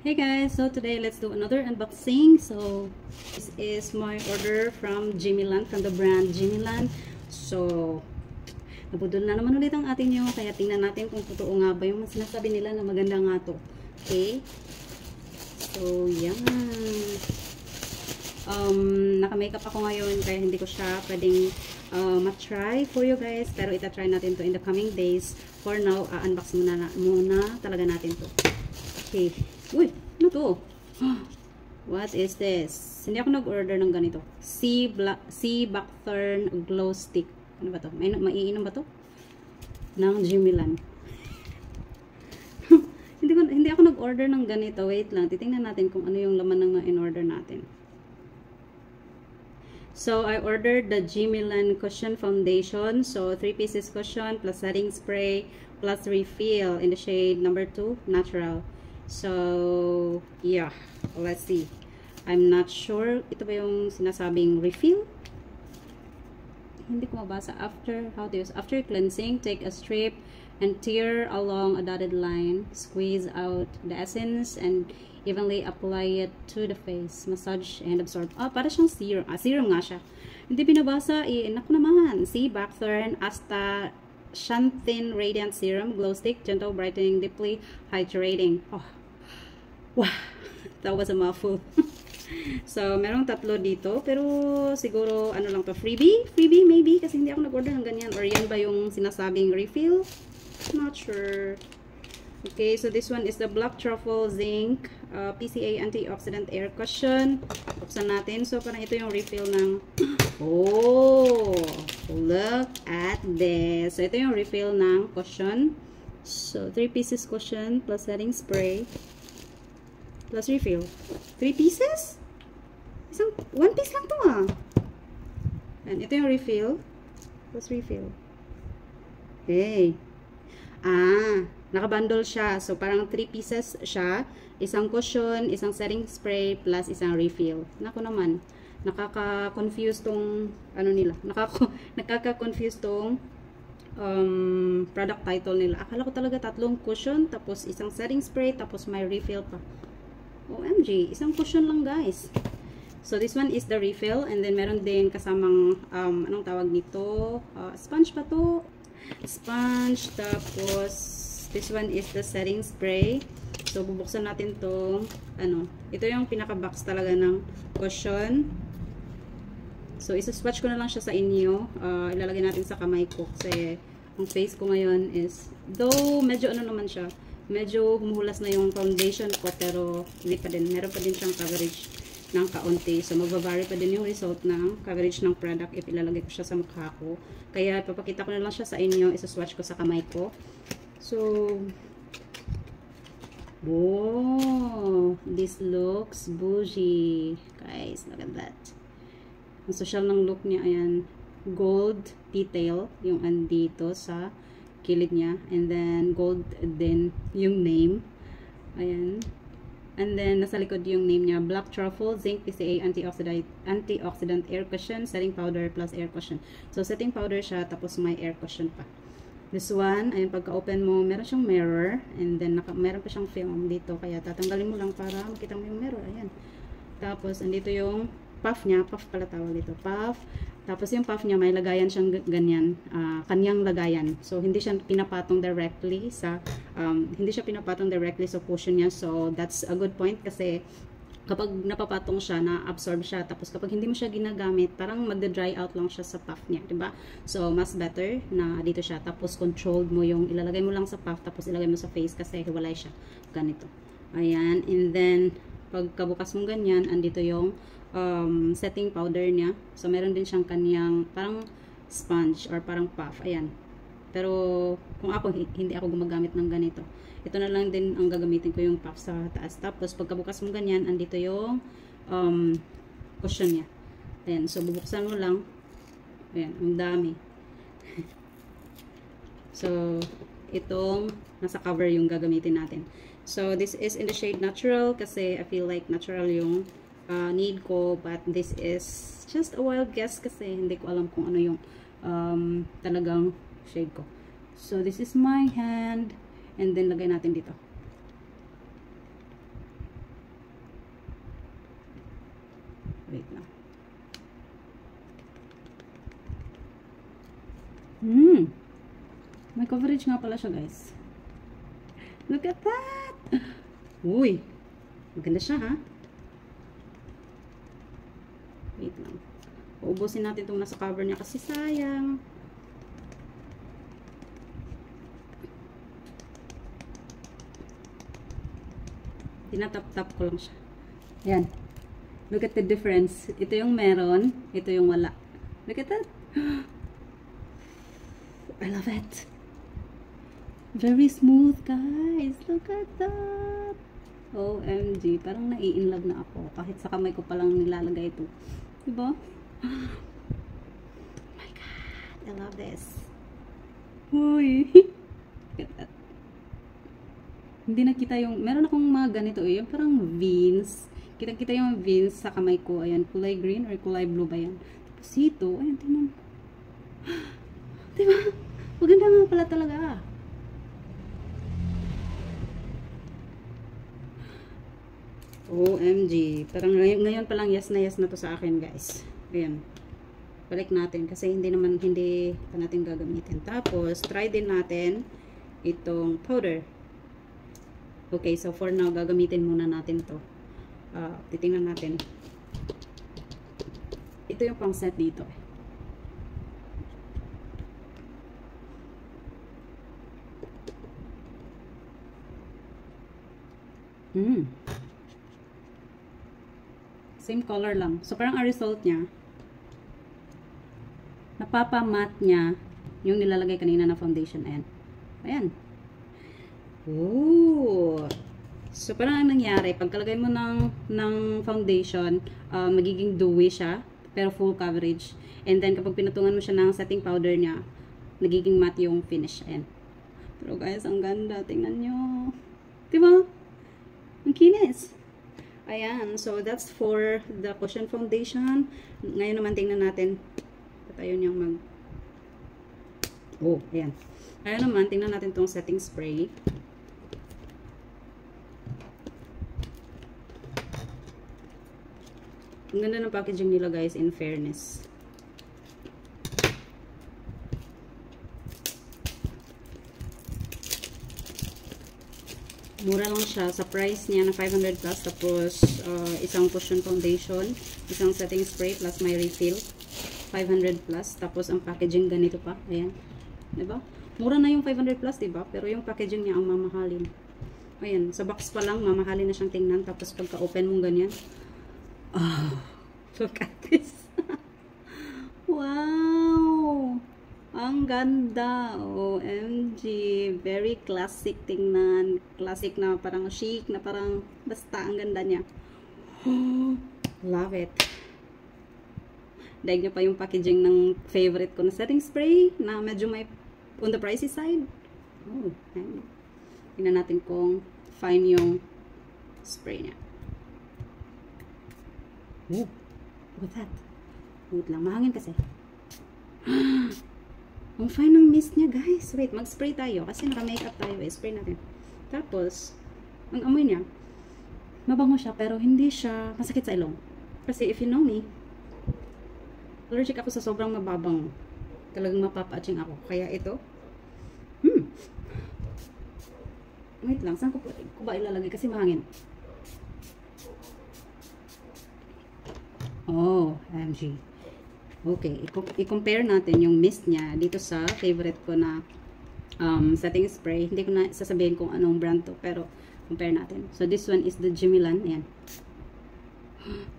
Hey guys, so today let's do another unboxing. So this is my order from Jimmyland, from the brand Jimmyland. So nabudol na naman ulit ang atin nyo, kaya tingnan natin kung totoo nga ba yung sinasabi nila na maganda nga to. Okay, so yan. Naka-makeup ako ngayon kaya hindi ko siya pwedeng ma-try for you guys, pero ita-try natin to in the coming days. For now, unbox muna talaga natin to. Okay. Uy, ano to? What is this? Hindi ako nag-order ng ganito. Sea Buckthorn Glow Stick. Ano ba to? Maiinom ba to? Ng Jimmyland. hindi ako nag-order ng ganito. Wait lang. Titingnan natin kung ano yung laman ng in-order natin. So, I ordered the Jimmyland Cushion Foundation. So, 3 pieces cushion plus setting spray plus refill in the shade number 2, Natural. So, yeah. Let's see. I'm not sure. Ito ba yung sinasabing refill? Hindi ko mabasa. After cleansing, take a strip and tear along a dotted line. Squeeze out the essence and evenly apply it to the face. Massage and absorb. Para siyang serum. Serum nga siya. Hindi binabasa. Naku naman. Sea Buckthorn Astaxanthin Radiant Serum Glow Stick. Gentle brightening, deeply hydrating. Wow. That was a mouthful. So, merong tatlo dito. Pero, siguro, ano lang to, freebie? Freebie, maybe. Kasi hindi ako nag-order ng ganyan. Or yan ba yung sinasabing refill? Not sure. Okay, so this one is the Black Truffle Zinc PCA Antioxidant Air Cushion. Buksan natin. So, parang ito yung refill ng... Oh! Look at this. So, ito yung refill ng cushion. So, 3 pieces cushion plus setting spray. Plus refill. 3 pieces? 1 piece lang to And ito yung refill. Plus refill. Okay. Nakabundle siya. So, parang 3 pieces siya. Isang cushion, isang setting spray, plus isang refill. Naku naman. Nakaka-confuse tong, ano nila. Nakaka-confuse tong product title nila. Akala ko talaga 3 cushion, tapos isang setting spray, tapos may refill pa. OMG, isang cushion lang guys. So this one is the refill, and then meron din kasamang anong tawag nito? Sponge pa to. Sponge, tapos this one is the setting spray. So bubuksan natin tong ito yung pinaka-box talaga ng cushion. So isa-swatch ko na lang siya sa inyo. Ilalagay natin sa kamay ko kasi ang face ko ngayon is, though medyo naman siya, medyo humuhulas na yung foundation ko, pero hindi pa din. Meron pa din siyang coverage ng kaunti. So, magbavari pa din yung result ng coverage ng product if ilalagay ko siya sa mukha ko. Kaya, ipapakita ko na lang siya sa inyo. Isa-swatch ko sa kamay ko. So, oh, this looks bougie. Guys, look at that. Ang social ng look niya, ayan. Gold detail yung andito sa kilid niya, and then gold din yung name, ayan, and then nasa likod yung name niya, Black Truffle Zinc PCA Antioxidant Air Cushion Setting Powder plus Air Cushion. So setting powder siya, tapos may air cushion pa. This one, ayun, pagka open mo, meron siyang mirror, and then meron pa siyang film dito, kaya tatanggalin mo lang para makita mo yung mirror. Ayan, tapos andito yung puff niya, puff pala tawag dito, puff. Tapos yung puff niya, may lagayan siyang ganyan, kanyang lagayan. So, hindi siya pinapatong directly sa cushion niya. So, that's a good point kasi kapag napapatong siya, na-absorb siya. Tapos, kapag hindi mo siya ginagamit, parang magda-dry out lang siya sa puff niya, diba? So, mas better na dito siya. Tapos, controlled mo yung, ilalagay mo lang sa puff, tapos ilagay mo sa face kasi hiwalay siya. Ganito. Ayan. And then, pagkabukas mong ganyan, andito yung setting powder niya. So, meron din siyang kanyang parang sponge or parang puff. Ayan. Pero, kung ako, hindi ako gumagamit ng ganito. Ito na lang din ang gagamitin ko, yung puff sa taas. Tapos, pagkabukas mo ganyan, andito yung cushion niya. Ayan. So, bubuksan mo lang. Ayan. Ang dami. So, itong nasa cover yung gagamitin natin. So, this is in the shade Natural kasi I feel like natural yung need ko, but this is just a wild guess kasi hindi ko alam kung ano yung talagang shade ko. So this is my hand, and then lagay natin dito. Wait lang. May coverage nga pala siya, guys. Look at that! Uy! Maganda siya, ha? Wait lang. Uubusin natin itong nasa cover niya kasi sayang. Tinatap-tap ko lang siya. Ayan. Look at the difference. Ito yung meron, ito yung wala. Look at that. I love it. Very smooth, guys. Look at that. OMG. Parang nai-inlove na ako. Kahit sa kamay ko palang nilalagay ito. Diba? Oh my God. I love this. Uy. Look at that. Hindi nakita yung, meron akong mga ganito yung parang veins. Kita-kita yung veins sa kamay ko. Ayan, kulay green or kulay blue ba yan? Tapos ito, ayan, tingnan. Diba? Maganda nga pala talaga. OMG. Parang ngayon pa lang yes na to sa akin, guys. Ayan. Balik natin kasi hindi pa natin gagamitin. Tapos, try din natin itong powder. Okay, so for now, gagamitin muna natin to. Titingnan natin. Ito yung pang set dito. Same color lang. So, parang ang result niya, napapa-matte niya yung nilalagay kanina na foundation. Ayan. Ayan. Ooh. So, parang ang nangyari, pagkalagay mo ng foundation, magiging dewy siya, pero full coverage. And then, kapag pinutungan mo siya ng setting powder niya, nagiging matte yung finish. Ayan. Pero guys, ang ganda. Tingnan nyo. Diba? Ang kinis. Ayan. So, that's for the cushion foundation. Ngayon naman, tingnan natin. Tayo niyang oh, ayan. Ngayon naman, tingnan natin tong setting spray. Ang ganda ng packaging nila, guys, in fairness. Mura lang siya. Sa price niya na 500 plus. Tapos, isang cushion foundation, isang setting spray, plus may refill. 500 plus. Tapos, ang packaging ganito pa. Ayan. Diba? Mura na yung 500 plus, diba? Pero yung packaging niya ang mamahalin. Ayan. Sa box pa lang, mamahalin na siyang tingnan. Tapos, pagka-open mong ganyan, oh, look at this. Wow! Ang ganda. OMG. Very classic tingnan. Classic na parang chic, na parang basta ang ganda niya. Oh, love it. Daig niyo pa yung packaging ng favorite ko na setting spray na medyo may on the pricey side. Oh, ayan. Tingnan natin kung fine yung spray niya. Oh, look at that. Wait lang, mahangin kasi. Ang fine ng mist niya, guys. Wait, mag-spray tayo kasi naka-makeup tayo. Spray natin. Tapos, ang amoy niya, mabango siya pero hindi siya masakit sa ilong. Kasi if you know me, allergic ako sa sobrang mababang. Talagang mapapa-atching ako. Kaya ito, wait lang, saan ko ba ilalagay? Kasi mahangin. Oh, MG. Okay, i-compare natin yung mist niya dito sa favorite ko na setting spray. Hindi ko na sasabihin kung anong brand to, pero compare natin. So, this one is the Jimilan. Ayan.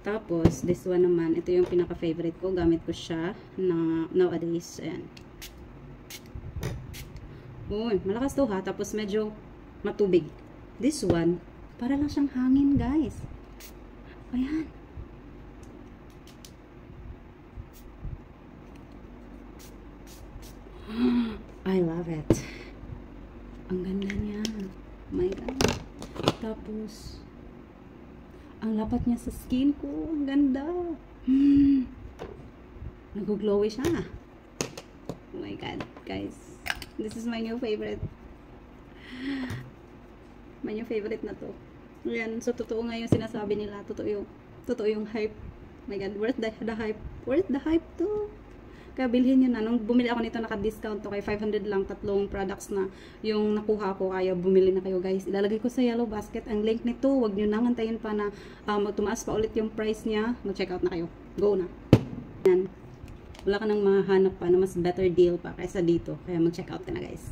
Tapos, this one naman, ito yung pinaka-favorite ko. Gamit ko siya na nowadays. Ayan. Uy, malakas to ha. Tapos, medyo matubig. This one, para lang siyang hangin, guys. Ayan. I love it. Ang ganda niya. Oh my God. Tapos, ang lapat niya sa skin ko. Ang ganda. Nag-glowy siya. Oh my God, guys. This is my new favorite. My new favorite na to. Ayan. So, totoo nga yung sinasabi nila. Totoo yung hype. My God, worth the hype. Worth the hype to. Kaya bilhin nyo na. Nung bumili ako nito, naka-discount to kay 500 lang, 3 products na yung nakuha ko. Kaya bumili na kayo guys. Ilalagay ko sa yellow basket ang link nito. Huwag nyo nang antayin pa na tumaas pa ulit yung price niya. Mag-check out na kayo. Go na. Yan. Wala ka nang mahanap pa na mas better deal pa kaysa dito. Kaya mag-check out ka na guys.